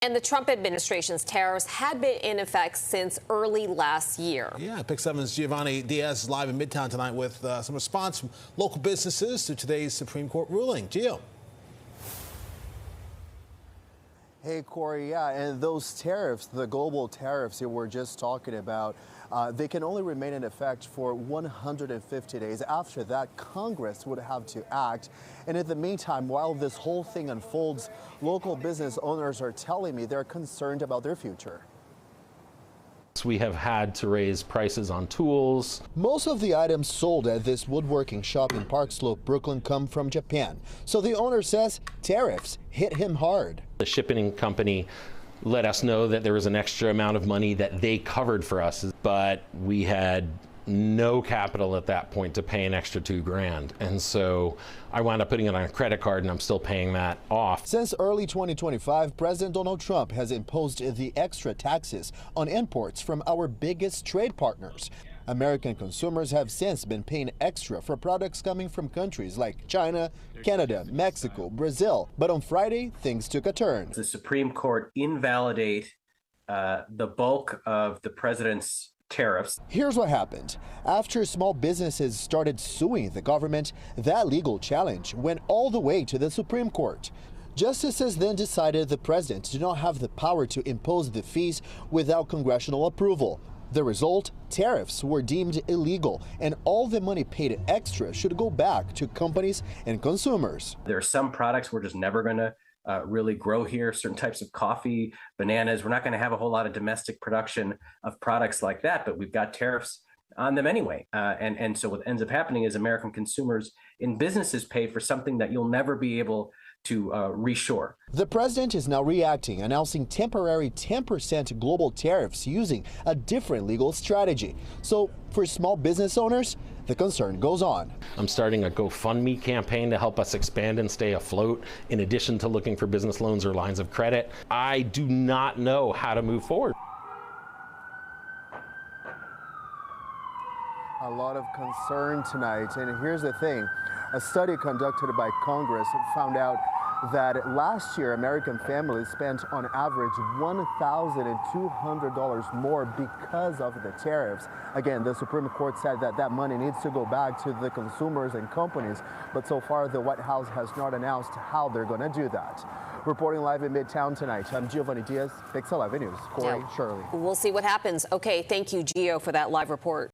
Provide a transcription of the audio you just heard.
And the Trump administration's tariffs had been in effect since early last year. Yeah, Pick 7's Giovanni Diaz is live in Midtown tonight with some response from local businesses to today's Supreme Court ruling. Gio. Hey, Corey, yeah, and those tariffs, the global tariffs that we're just talking about, they can only remain in effect for 150 days. After that, Congress would have to act. And in the meantime, while this whole thing unfolds, local business owners are telling me they're concerned about their future. We have had to raise prices on tools. Most of the items sold at this woodworking shop in Park Slope, Brooklyn, come from Japan. So the owner says tariffs hit him hard. The shipping company let us know that there was an extra amount of money that they covered for us, but we had no capital at that point to pay an extra $2,000. And so I wound up putting it on a credit card, and I'm still paying that off. Since early 2025, President Donald Trump has imposed the extra taxes on imports from our biggest trade partners. American consumers have since been paying extra for products coming from countries like China, Canada, Mexico, Brazil. But on Friday, things took a turn. The Supreme Court invalidate the bulk of the president's tariffs. Here's what happened. After small businesses started suing the government, that legal challenge went all the way to the Supreme Court. Justices then decided the president did not have the power to impose the fees without congressional approval. The result, tariffs were deemed illegal, and all the money paid extra should go back to companies and consumers. There are some products we're just never going to really grow here. Certain types of coffee, bananas. We're not going to have a whole lot of domestic production of products like that, but we've got tariffs on them anyway. And so what ends up happening is American consumers and businesses pay for something that you'll never be able to reshore. The president is now reacting, announcing temporary 10% global tariffs using a different legal strategy. So for small business owners, the concern goes on. I'm starting a GoFundMe campaign to help us expand and stay afloat, in addition to looking for business loans or lines of credit. I do not know how to move forward. A lot of concern tonight, and here's the thing. A study conducted by Congress found out that last year American families spent on average $1,200 more because of the tariffs. Again, the Supreme Court said that that money needs to go back to the consumers and companies, but so far the White House has not announced how they're going to do that. Reporting live in Midtown tonight, I'm Giovanni Diaz, Pix 11 News. Corey, Shirley. We'll see what happens. Okay, thank you, Gio, for that live report.